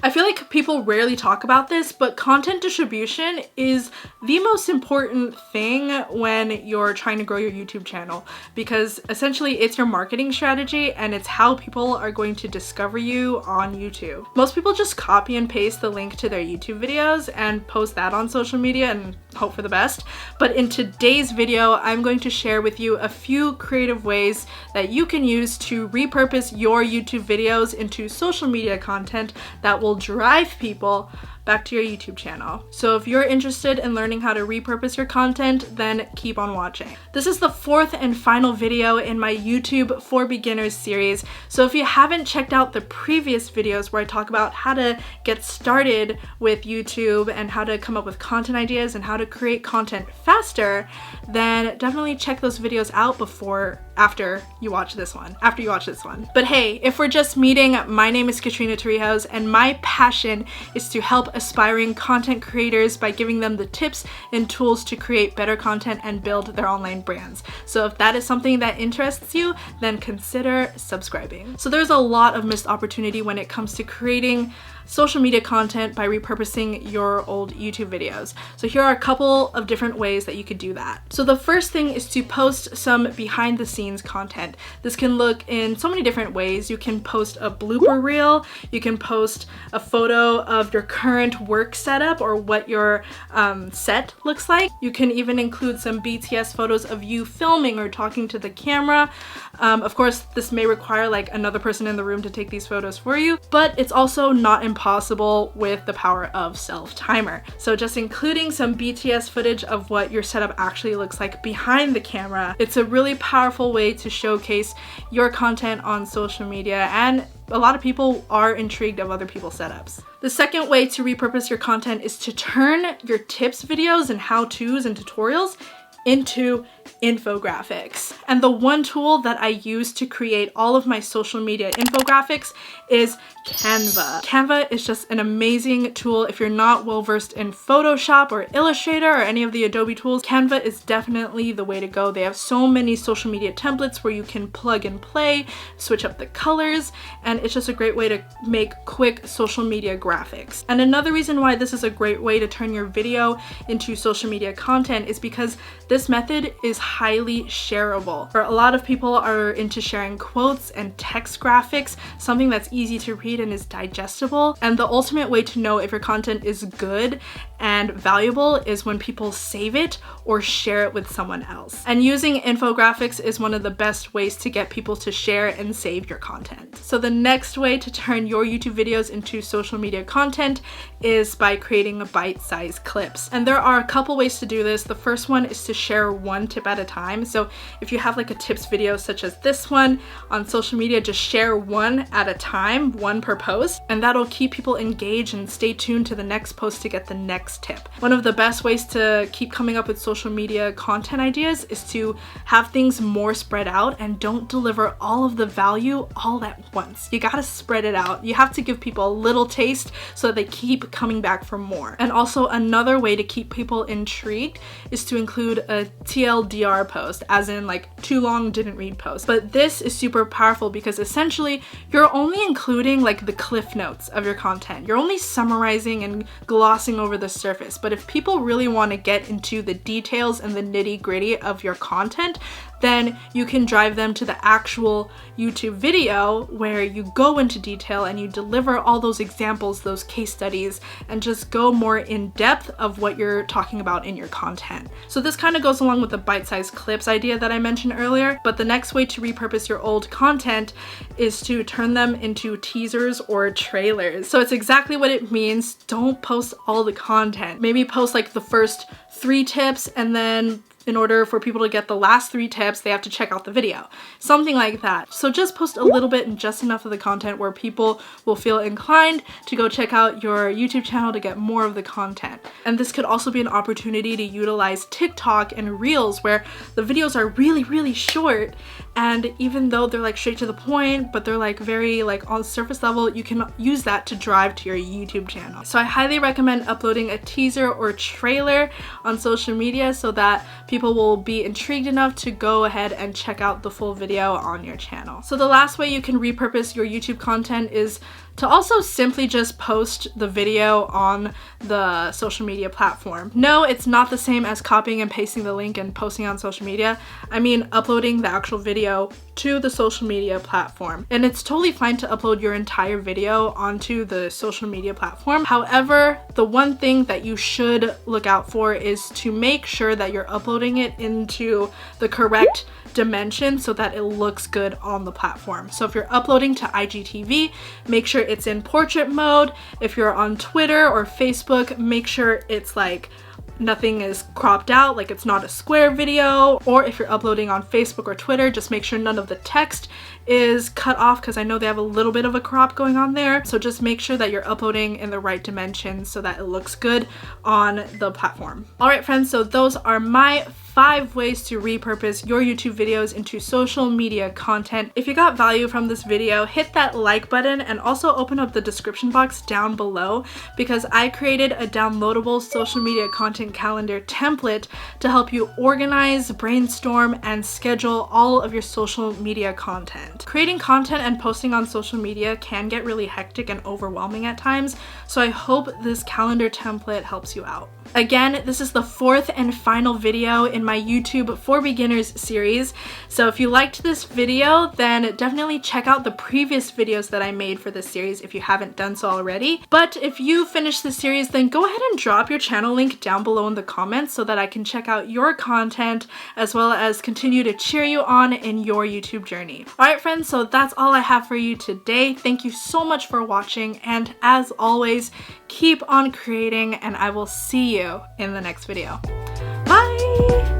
I feel like people rarely talk about this, but content distribution is the most important thing when you're trying to grow your YouTube channel, because essentially it's your marketing strategy and it's how people are going to discover you on YouTube. Most people just copy and paste the link to their YouTube videos and post that on social media and hope for the best. But in today's video, I'm going to share with you a few creative ways that you can use to repurpose your YouTube videos into social media content that will drive people back to your YouTube channel. So if you're interested in learning how to repurpose your content, then keep on watching. This is the fourth and final video in my YouTube for Beginners series. So if you haven't checked out the previous videos where I talk about how to get started with YouTube and how to come up with content ideas and how to create content faster, then definitely check those videos out after you watch this one. But hey, if we're just meeting, my name is Katrina Torrijos and my passion is to help aspiring content creators by giving them the tips and tools to create better content and build their online brands. So if that is something that interests you, then consider subscribing. So there's a lot of missed opportunity when it comes to creating social media content by repurposing your old YouTube videos. So here are a couple of different ways that you could do that. So the first thing is to post some behind the scenes content. This can look in so many different ways. You can post a blooper reel, you can post a photo of your current work setup or what your set looks like. You can even include some BTS photos of you filming or talking to the camera. Of course, this may require like another person in the room to take these photos for you, but it's also not impossible with the power of self-timer. So just including some BTS footage of what your setup actually looks like behind the camera. It's a really powerful way to showcase your content on social media, and a lot of people are intrigued of other people's setups. The second way to repurpose your content is to turn your tips videos and how-tos and tutorials into infographics. And the one tool that I use to create all of my social media infographics is Canva. Canva is just an amazing tool. If you're not well versed in Photoshop or Illustrator or any of the Adobe tools, Canva is definitely the way to go. They have so many social media templates where you can plug and play, switch up the colors, and it's just a great way to make quick social media graphics. And another reason why this is a great way to turn your video into social media content is because this method is highly shareable. For a lot of people are into sharing quotes and text graphics, something that's easy to read and is digestible. And the ultimate way to know if your content is good and valuable is when people save it or share it with someone else. And using infographics is one of the best ways to get people to share and save your content. So the next way to turn your YouTube videos into social media content is by creating bite-sized clips. And there are a couple ways to do this. The first one is to share one tip at a time. So if you have like a tips video such as this one on social media, just share one at a time, one per post, and that'll keep people engaged and stay tuned to the next post to get the next tip. One of the best ways to keep coming up with social media content ideas is to have things more spread out and don't deliver all of the value all at once. You gotta spread it out. You have to give people a little taste so that they keep coming back for more. And also another way to keep people intrigued is to include a tldr post, as in like too long didn't read post. But this is super powerful because essentially you're only including like the cliff notes of your content. You're only summarizing and glossing over the surface. But if people really want to get into the details and the nitty-gritty of your content, then you can drive them to the actual YouTube video where you go into detail and you deliver all those examples, those case studies, and just go more in depth of what you're talking about in your content. So this kind of goes along with the bite-sized clips idea that I mentioned earlier, but the next way to repurpose your old content is to turn them into teasers or trailers. So it's exactly what it means. Don't post all the content. Maybe post like the first 3 tips, and then in order for people to get the last 3 tips, they have to check out the video. Something like that. So just post a little bit and just enough of the content where people will feel inclined to go check out your YouTube channel to get more of the content. And this could also be an opportunity to utilize TikTok and Reels, where the videos are really, really short, and even though they're like straight to the point, but they're like very like on surface level, you can use that to drive to your YouTube channel. So I highly recommend uploading a teaser or trailer on social media so that people will be intrigued enough to go ahead and check out the full video on your channel. So the last way you can repurpose your YouTube content is to also simply just post the video on the social media platform. No, it's not the same as copying and pasting the link and posting on social media. I mean uploading the actual video to the social media platform. And it's totally fine to upload your entire video onto the social media platform. However, the one thing that you should look out for is to make sure that you're uploading it into the correct dimension so that it looks good on the platform. So if you're uploading to IGTV, make sure it's in portrait mode. If you're on Twitter or Facebook, make sure it's like nothing is cropped out, like it's not a square video. Or if you're uploading on Facebook or Twitter, just make sure none of the text is cut off, because I know they have a little bit of a crop going on there. So just make sure that you're uploading in the right dimensions so that it looks good on the platform. All right, friends, so those are my 5 ways to repurpose your YouTube videos into social media content. If you got value from this video, hit that like button and also open up the description box down below, because I created a downloadable social media content calendar template to help you organize, brainstorm, and schedule all of your social media content. Creating content and posting on social media can get really hectic and overwhelming at times, so I hope this calendar template helps you out. Again, this is the 4th and final video in my YouTube for Beginners series. So if you liked this video, then definitely check out the previous videos that I made for this series if you haven't done so already. But if you finish the series, then go ahead and drop your channel link down below in the comments so that I can check out your content as well as continue to cheer you on in your YouTube journey. Alright friends, so that's all I have for you today. Thank you so much for watching, and as always, keep on creating, and I will see you in the next video. Bye!